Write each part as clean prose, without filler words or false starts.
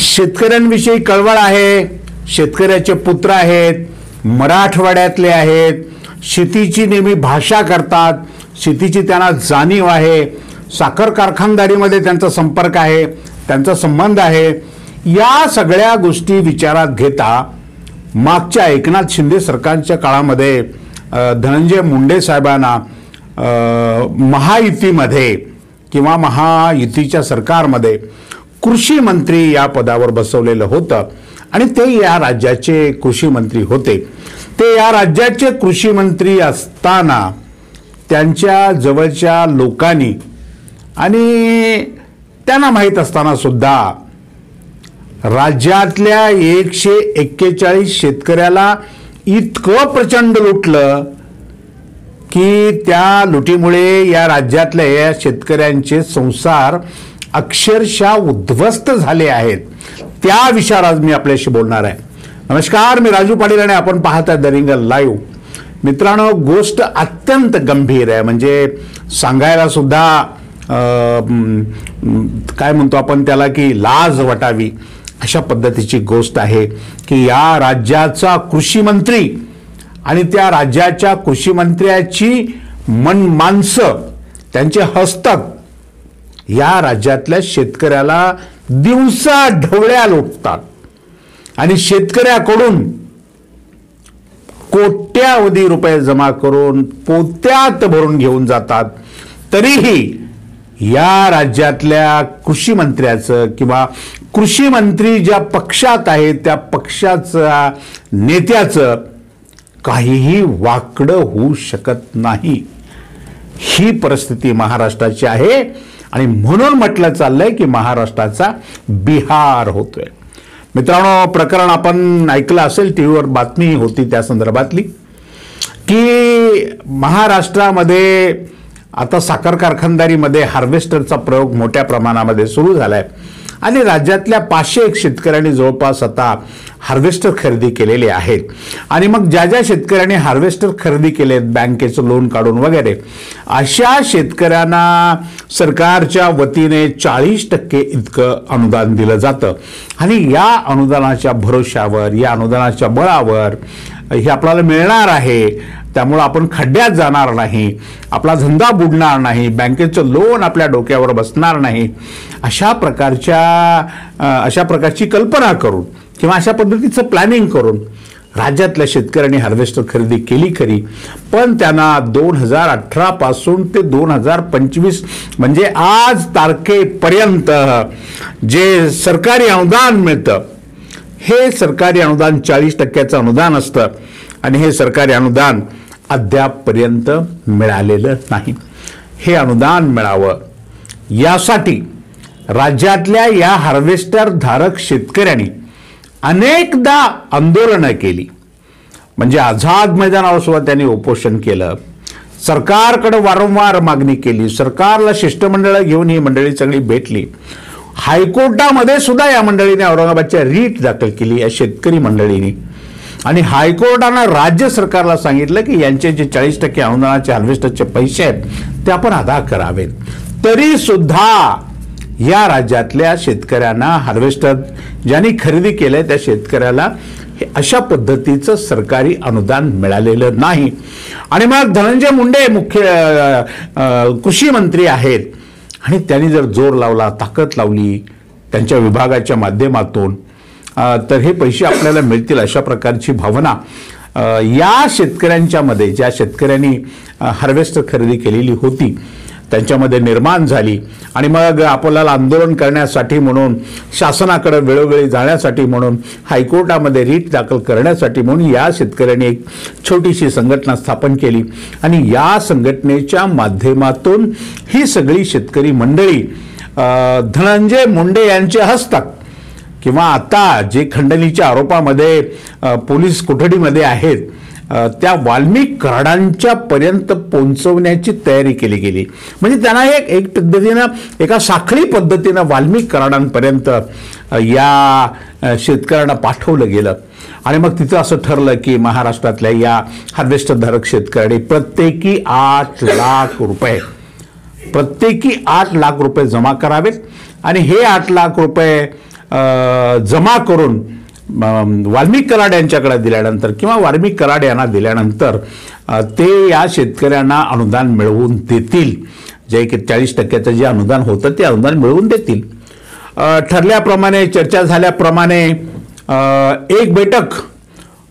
शेतकऱ्यांविषयी कळवळ आहे, शेतकऱ्याचे पुत्र आहेत, मराठवाड्यातले आहेत, शेतीची नेहमी भाषा करतात, शेतीची त्यांना जाणीव आहे, साखर कारखानदारीमध्ये त्यांचा संपर्क आहे, त्यांचा संबंध आहे. या सगळ्या गोष्टी विचारात घेता मागच्या एकनाथ शिंदे सरकारच्या काळामध्ये धनंजय मुंडे साहेबांना महायुतीमध्ये किंवा महायुतीच्या सरकारमध्ये कृषी मंत्री या पदावर बसवलेलं होतं आणि ते या राज्याचे कृषी मंत्री होते. ते या राज्याचे कृषी मंत्री असताना त्यांच्या जवळच्या लोकांनी आणि त्यांना माहीत असताना सुद्धा राज्यातल्या 141 शेतकऱ्याला इतकं प्रचंड लुटलं की त्या लुटीमुळे या राज्यातल्या या शेतकऱ्यांचे संसार अक्षरशः उद्ध्वस्त झाले आहेत. त्या विषयावर आज मी आपल्याशी बोलणार आहे. नमस्कार, मी राजू पाटील आणि आपण पाहताय द रिंगल लाईव्ह. मित्रांनो, गोष्ट अत्यंत गंभीर आहे, म्हणजे सांगायला सुद्धा काय म्हणतो आपण त्याला की लाज वाटावी अशा पद्धतीची गोष्ट आहे की या राज्याचा कृषी मंत्री आणि त्या राज्याच्या कृषी मंत्र्याची माणसं, त्यांचे हस्तक या राज्यातल्या शेतकऱ्याला दिवसा ढवळ्या लुटतात आणि शेतकऱ्याकडून कोट्यावधी रुपये जमा करून पोत्यात भरून घेऊन जातात. तरीही या राज्यातल्या कृषी मंत्र्याचं किंवा कृषी मंत्री ज्या पक्षात आहे त्या पक्षाचा नेत्याचं काहीही वाकडं होऊ शकत नाही. ही परिस्थिती महाराष्ट्राची आहे आणि म्हणून म्हटलं चाललंय की महाराष्ट्राचा बिहार होतोय. मित्रांनो, प्रकरण आपण ऐकलं असेल, टीव्हीवर बातमी होती त्या संदर्भातली की महाराष्ट्रामध्ये आता साखर कारखानदारीमध्ये हार्वेस्टरचा प्रयोग मोठ्या प्रमाणामध्ये सुरू झालाय आणि राज्यातल्या 501 शेतकऱ्यांनी जवळपास आता हार्वेस्टर खरेदी केलेले आहेत. आणि मग ज्या ज्या शेतकऱ्यांनी हार्वेस्टर खरेदी केलेत बँकेचं लोन काढून वगैरे, अशा शेतकऱ्यांना सरकारच्या वतीने 40% इतकं अनुदान दिलं जातं आणि या अनुदानाच्या भरोश्यावर, या अनुदानाच्या बळावर हे आपल्याला मिळणार आहे. त्यामुळे आपण खड्ड्यात जाणार नाही, आपला धंदा बुडणार नाही, बँकेचं लोन आपल्या डोक्यावर बसणार नाही, अशा प्रकारची कल्पना करून किंवा अशा पद्धतीचं प्लॅनिंग करून राज्यातल्या शेतकऱ्यांनी हार्वेस्टर खरेदी केली खरी, पण त्यांना 2018 पासून ते 2025 म्हणजे आज तारखेपर्यंत जे सरकारी अनुदान मिळतं, हे सरकारी अनुदान 40% अनुदान असतं आणि हे सरकारी अनुदान अद्यापपर्यंत मिळालेलं नाही. हे अनुदान मिळावं यासाठी राज्यातल्या या हार्वेस्टर धारक शेतकऱ्यांनी अनेकदा आंदोलनं केली. म्हणजे आझाद मैदानावर सुद्धा त्यांनी उपोषण केलं, सरकारकडे वारंवार मागणी केली, सरकारला शिष्टमंडळ घेऊन ही मंडळी सगळी भेटली. हायकोर्टामध्ये सुद्धा या मंडळीने औरंगाबादच्या रीट दाखल केली या शेतकरी मंडळींनी आणि हायकोर्टानं राज्य सरकारला सांगितलं की यांचे जे 40% अनुदानाचे हार्वेस्टरचे पैसे आहेत ते आपण अदा करावेत. तरी सुद्धा या राज्यातल्या शेतकऱ्यांना हार्वेस्टर ज्यांनी खरेदी केलंय त्या शेतकऱ्याला अशा पद्धतीचं सरकारी अनुदान मिळालेलं नाही. आणि मग धनंजय मुंडे मुख्य कृषी मंत्री आहेत आणि त्यांनी जर जोर लावला, ताकद लावली त्यांच्या विभागाच्या माध्यमातून, तर हे पैसे आपल्याला मिळतील अशा प्रकारची भावना या शेतकऱ्यांच्या मध्ये, ज्या शेतकऱ्यांनी हार्वेस्टर खरेदी केलेली होती त्यांच्यामध्ये निर्माण झाली. आणि मग आपल्याला आंदोलन करण्यासाठी म्हणून, शासनाकडे वेळोवेळी जाण्यासाठी म्हणून, हायकोर्टामध्ये रीट दाखल करण्यासाठी म्हणून या शेतकऱ्यांनी एक छोटीशी संघटना स्थापन केली आणि या संघटनेच्या माध्यमातून ही सगळी शेतकरी मंडळी धनंजय मुंडे यांचे हस्तक किंवा आता जे खंडणीच्या आरोपामध्ये पोलीस कोठडीमध्ये आहेत त्या वाल्मिक कराडांच्या पर्यंत पोहोचवण्याची तयारी केली गेली. म्हणजे त्यांना एक पद्धतीनं, एका साखळी पद्धतीनं वाल्मिक कराडांपर्यंत या शेतकऱ्यांना पाठवलं गेलं. आणि मग तिथं असं ठरलं की महाराष्ट्रातल्या या हार्वेस्टर धारक शेतकऱ्यांनी प्रत्येकी 8 लाख रुपये जमा करावेत आणि हे 8 लाख रुपये जमा करून वाल्मिक कराड यांच्याकडे दिल्यानंतर किंवा वाल्मिक कराड यांना दिल्यानंतर ते या शेतकऱ्यांना अनुदान मिळवून देतील. जे की 40% जे अनुदान होतं ते अनुदान मिळवून देतील. ठरल्याप्रमाणे चर्चा झाल्याप्रमाणे एक बैठक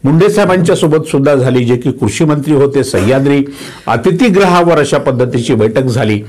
मुंडे साहेबांच्या सोबत सुद्धा झाली, जे की कृषी मंत्री होते. सह्याद्री अतिथीगृहावर अशा पद्धतीची बैठक झाली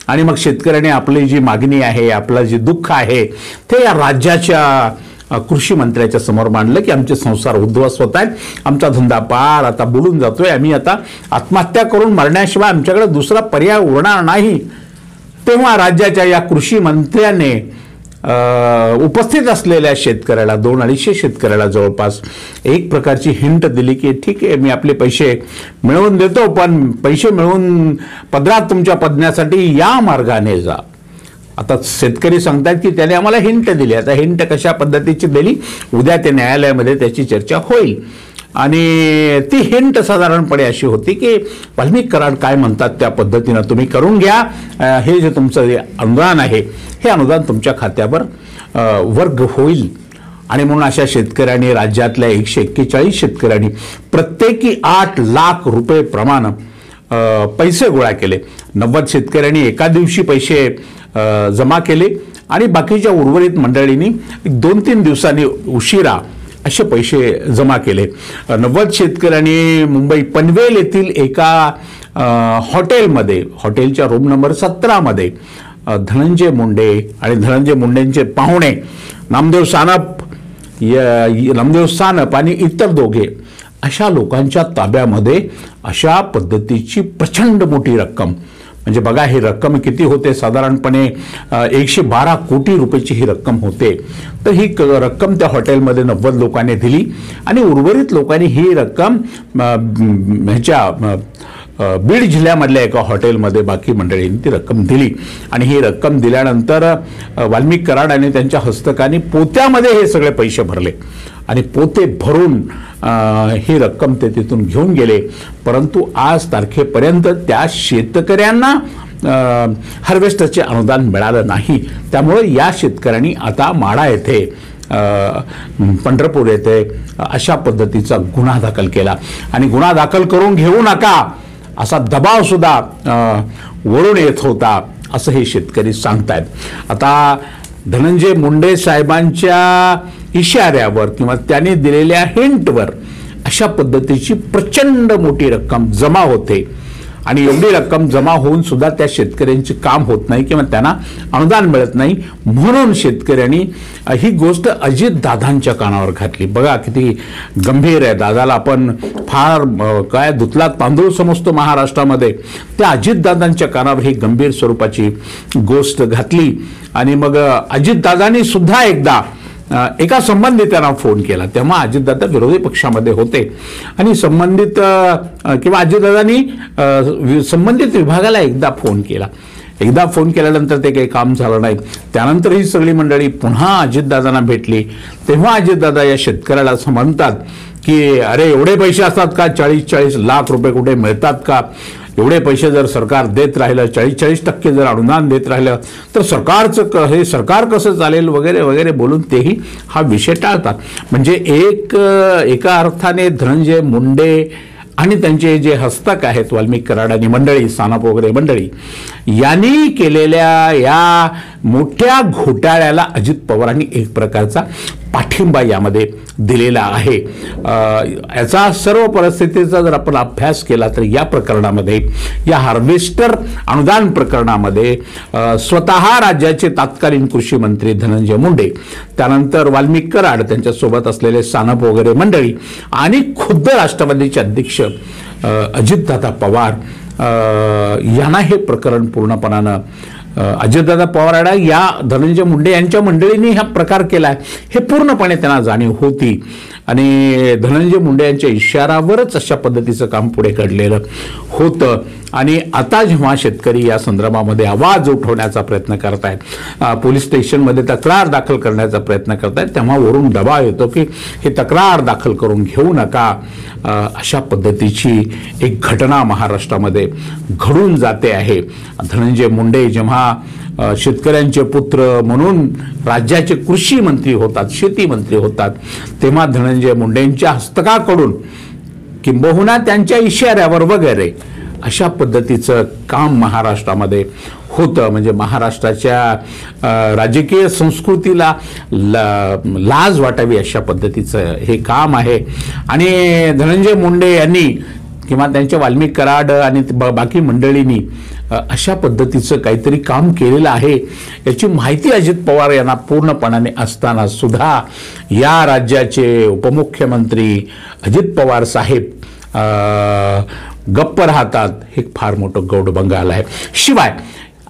आणि मग शेतकऱ्याने आपली जी मागणी आहे, आपलं जे दुःख आहे ते या राज्याच्या कृषी मंत्र्याच्या समोर मांडलं की आमचे संसार उद्ध्वस्त होत आहेत, आमचा धंदा पार आता बुडून जातोय, आम्ही आता आत्महत्या करून मरण्याशिवाय आमच्याकडे दुसरा पर्याय उरणार नाही. तेव्हा राज्याच्या या कृषी मंत्र्याने उपस्थित असलेल्या शेतकऱ्याला 200-250 शेतकऱ्याला जवळपास एक प्रकारची हिंट दिली की ठीक आहे, मी आपले पैसे मिळवून देतो, पण पैसे मिळवून पदरात तुमच्या पडण्यासाठी या मार्गाने जा. आता शेतकरी सांगतात की त्याने आम्हाला हिंट दिली. आता हिंट कशा पद्धतीची दिली, उद्या ते न्यायालयामध्ये त्याची चर्चा होईल. आणि ती हिंट साधारणपणे अशी होती की वाल्मिक कराड काय म्हणतात त्या पद्धतीनं तुम्ही करून घ्या, हे जे तुमचं जे अनुदान आहे हे अनुदान तुमच्या खात्यावर वर्ग होईल. आणि म्हणून अशा शेतकऱ्यांनी, राज्यातल्या 141 शेतकऱ्यांनी प्रत्येकी 8 लाख रुपये प्रमाणे पैसे गोळा केले. 90 शेतकऱ्यांनी एका दिवशी पैसे जमा केले आणि बाकीच्या उर्वरित मंडळींनी 2-3 दिवसांनी उशिरा असे पैसे जमा केले. 90 शेतकऱ्यांनी मुंबई पनवेल येथील एका हॉटेलमध्ये, हॉटेलच्या रूम नंबर 17 मध्ये धनंजय मुंडे आणि धनंजय मुंडेंचे पाहुणे नामदेव सानप आणि इतर दोघे अशा लोकांच्या ताब्यामध्ये अशा पद्धतीची प्रचंड मोठी रक्कम, म्हणजे बघा ही रक्कम किती होते, साधारणपणे 112 कोटी रुपयाची ही रक्कम होते. तर ही रक्कम त्या हॉटेलमध्ये 90 लोकांनी दिली आणि उर्वरित लोकांनी ही रक्कम ह्याच्या बीड जिल्ह्यामधल्या एका हॉटेलमध्ये बाकी मंडळींनी ती रक्कम दिली. आणि ही रक्कम दिल्यानंतर वाल्मिक कराड आणि त्यांच्या हस्तकांनी पोत्यामध्ये हे सगळे पैसे भरले आणि पोते भरून ही रक्कम ते तिथून घेऊन गेले. परंतु आज तारखेपर्यंत त्या शेतकऱ्यांना हार्वेस्टरचे अनुदान मिळालं नाही. त्यामुळे या शेतकऱ्यांनी आता माढा येथे, पंढरपूर येथे अशा पद्धतीचा गुन्हा दाखल केला आणि गुन्हा दाखल करून घेऊ नका असा दबाव सुद्धा वरून येत होता, असं हे शेतकरी सांगतायत. आता धनंजय मुंडे साहेबांच्या इशाऱ्यावर किंवा त्यांनी दिलेल्या हिंटवर अशा पद्धतीची प्रचंड मोठी रक्कम जमा होते आणि एवढी रक्कम जमा होऊन सुद्धा त्या शेतकऱ्यांचे काम होत नाही किंवा त्यांना अनुदान मिळत नाही. म्हणून शेतकऱ्यांनी ही गोष्ट अजितदादांच्या कानावर घातली. बघा किती गंभीर आहे. दादाला आपण फार काय धुतला तांदूळ समजतो महाराष्ट्रामध्ये, त्या अजितदादांच्या कानावर ही गंभीर स्वरूपाची गोष्ट घातली. आणि मग अजितदादांनी सुद्धा एकदा एका संबंधितांना फोन केला. तेव्हा अजितदादा विरोधी पक्षामध्ये होते आणि संबंधित किंवा अजितदादांनी संबंधित विभागाला एकदा फोन केला. एकदा फोन केल्यानंतर ते काही काम झालं नाही. त्यानंतर ही सगळी मंडळी पुन्हा अजितदादांना भेटली. तेव्हा अजितदादा या शेतकऱ्याला असं म्हणतात की अरे एवढे पैसे असतात का, 40-40 लाख रुपये कुठे मिळतात का, एवढे पैसे जर सरकार देत राहिलं, 40-40% जर अनुदान देत राहिलं तर सरकारचं हे सरकार कसं चालेल वगैरे वगैरे बोलून तेही हा विषय टाळतात. म्हणजे एका अर्थाने धनंजय मुंडे आणि त्यांचे जे हस्तक आहेत वाल्मिक कराड आणि मंडळी, सानप वगैरे मंडळी, यांनी केलेल्या या मोठ्या घोटाळ्याला अजित पवारांनी एक प्रकारचा पाठिंबा यामध्ये दिलेला आहे. याचा सर्व परिस्थितीचा जर आपण अभ्यास केला तर या प्रकरणामध्ये, या हार्वेस्टर अनुदान प्रकरणामध्ये स्वतः राज्याचे तत्कालीन कृषी मंत्री धनंजय मुंडे, त्यानंतर वाल्मिक कराड, त्यांच्यासोबत असलेले सानप वगैरे मंडळी आणि खुद्द राष्ट्रवादीचे अध्यक्ष अजितदादा पवार यांना हे प्रकरण पूर्णपणानं, अजितदादा पवार या धनंजय मुंडे यांच्या मंडळींनी हा प्रकार केला हे पूर्णपणे त्यांना जाणीव होती. आणि धनंजय मुंडे यांच्या इशारावरच अशा पद्धतीचं काम पुढे घडलेलं होतं. आणि आता जेव्हा शेतकरी या संदर्भामध्ये आवाज उठवण्याचा प्रयत्न करतायत, पोलीस स्टेशनमध्ये तक्रार दाखल करण्याचा प्रयत्न करतायत, तेव्हा वरून दबाव येतो की हे तक्रार दाखल करून घेऊ नका. अशा पद्धतीची एक घटना महाराष्ट्रामध्ये घडून जाते आहे. धनंजय मुंडे जेव्हा शेतकऱ्यांचे पुत्र म्हणून राज्याचे कृषी मंत्री होतात, शेती मंत्री होतात, तेव्हा धनंजय मुंडेंच्या हस्तकाकडून किंबहुना त्यांच्या इशाऱ्यावर वगैरे अशा पद्धतीचं काम महाराष्ट्रामध्ये होतं. म्हणजे महाराष्ट्राच्या राजकीय संस्कृतीला लाज वाटावी अशा पद्धतीचं हे काम आहे. आणि धनंजय मुंडे यांनी किंवा त्यांच्या वाल्मिक कराड आणि बाकी मंडळींनी अशा पद्धतीचं काहीतरी काम केलेलं आहे याची माहिती अजित पवार यांना पूर्णपणाने असताना सुद्धा या राज्याचे उपमुख्यमंत्री अजित पवार साहेब गप्प राहतात. हे फार मोठं गौडबंगाल आहे. शिवाय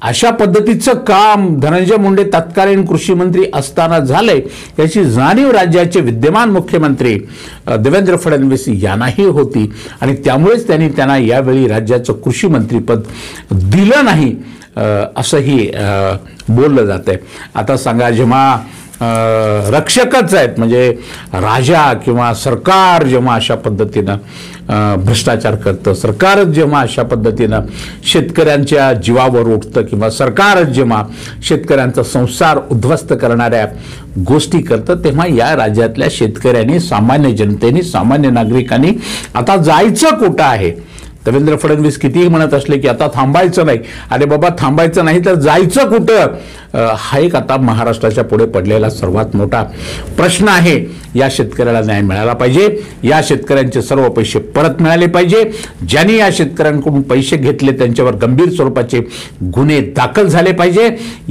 अशा पद्धतीचं काम धनंजय मुंडे तत्कालीन कृषी मंत्री असताना झालंय याची जाणीव राज्याचे विद्यमान मुख्यमंत्री देवेंद्र फडणवीस यांनाही होती आणि त्यामुळेच त्यांना यावेळी राज्याचं कृषी मंत्रीपद दिलं नाही असंही बोललं जातंय. आता सांगा, जेव्हा रक्षकच आहेत म्हणजे राजा किंवा सरकार जेव्हा अशा पद्धतीनं भ्रष्टाचार करतं, सरकारच जेव्हा अशा पद्धतीनं शेतकऱ्यांच्या जीवावर उठतं किंवा सरकारच जेव्हा शेतकऱ्यांचा संसार उद्ध्वस्त करणाऱ्या गोष्टी करतं, तेव्हा या राज्यातल्या शेतकऱ्यांनी, सामान्य जनतेने, सामान्य नागरिकांनी आता जायचं कुठं आहे. देवेंद्र फडणवीस कितीही म्हणत असले की आता थांबायचं नाही, अरे बाबा थांबायचं नाही तर जायचं कुठं, हा एक आता महाराष्ट्राच्या पुढे पडलेला सर्वात मोठा प्रश्न आहे. या शेतकऱ्याला न्याय मिळाला पाहिजे. या शेतकऱ्यांचे सर्व पैसे परत मिळाले पाहिजे. ज्यांनी या शेतकऱ्यांकडून पैसे घेतले त्यांच्यावर गंभीर स्वरूपाचे गुन्हे दाखल झाले पाहिजे.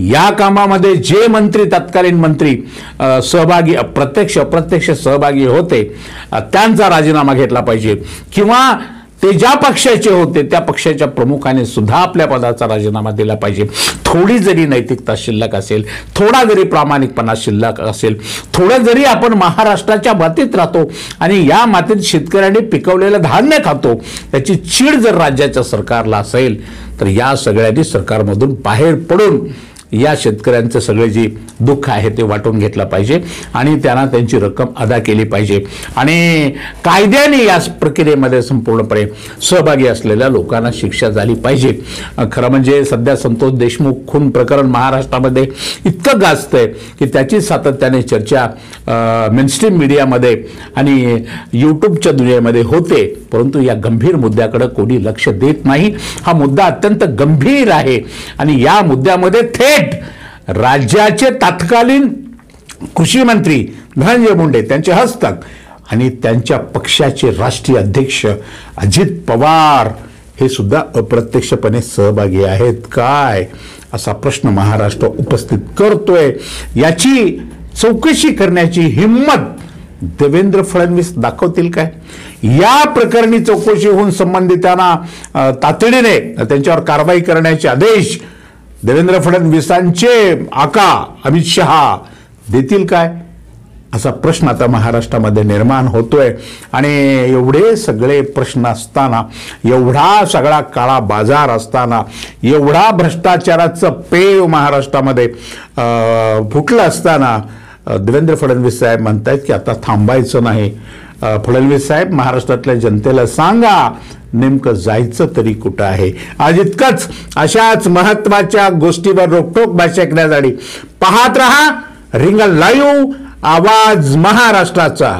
या कामामध्ये जे मंत्री, तत्कालीन मंत्री सहभागी, प्रत्यक्ष अप्रत्यक्ष सहभागी होते त्यांचा राजीनामा घेतला पाहिजे किंवा ते ज्या पक्षाचे होते त्या पक्षाच्या प्रमुखाने सुद्धा आपल्या पदाचा राजीनामा दिला पाहिजे. थोडी जरी नैतिकता शिल्लक असेल, थोडा जरी प्रामाणिकपणा शिल्लक असेल, थोडं जरी आपण महाराष्ट्राच्या मातीत राहतो आणि या मातीत शेतकऱ्यांनी पिकवलेलं धान्य खातो याची चीड जर राज्याच्या सरकारला असेल तर या सगळ्यांनी सरकारमधून बाहेर पडून या शेतकऱ्यांचं सगळे जे दुःख आहे ते वाटून घेतलं पाहिजे आणि त्यांना त्यांची रक्कम अदा केली पाहिजे. आणि कायद्याने या प्रक्रियेमध्ये संपूर्णपणे सहभागी असलेल्या लोकांना शिक्षा झाली पाहिजे. खरं म्हणजे सध्या संतोष देशमुख खून प्रकरण महाराष्ट्रामध्ये इतकं गाजतंय की त्याची सातत्याने चर्चा मेनस्ट्रीम मीडियामध्ये आणि यूट्यूबच्या दुनियेमध्ये होते, परंतु या गंभीर मुद्द्याकडे कोणी लक्ष देत नाही. हा मुद्दा अत्यंत गंभीर आहे आणि या मुद्द्यामध्ये थेट राज्याचे तत्कालीन कृषी मंत्री धनंजय मुंडे, त्यांचे हस्तक आणि त्यांच्या पक्षाचे राष्ट्रीय अध्यक्ष अजित पवार हे सुद्धा अप्रत्यक्षपणे सहभागी आहेत काय, असा प्रश्न महाराष्ट्र उपस्थित करतोय. याची चौकशी करण्याची हिम्मत देवेंद्र फडणवीस दाखवतील काय? या प्रकरणी चौकशी होऊन संबंधितांना तातडीने त्यांच्यावर कारवाई करण्याचे आदेश देवेंद्र फडणवीसांचे आका अमित शहा देतील काय, असा प्रश्न आता महाराष्ट्रामध्ये निर्माण होतोय. आणि एवढे सगळे प्रश्न असताना, एवढा सगळा काळा बाजार असताना, एवढा भ्रष्टाचाराचं पेव महाराष्ट्रामध्ये फुटलं असताना देवेंद्र फडणवीस साहेब म्हणतायत की आता थांबायचं नाही. फडणवीस साहेब, महाराष्ट्रातल्या जनतेला सांगा नेमकं जायचं तरी कुठं आहे. आज इतकंच. अशाच महत्वाच्या गोष्टीवर रोखोक भाष्य करण्यासाठी पाहत रहा रिंगण लाईव्ह, आवाज महाराष्ट्राचा.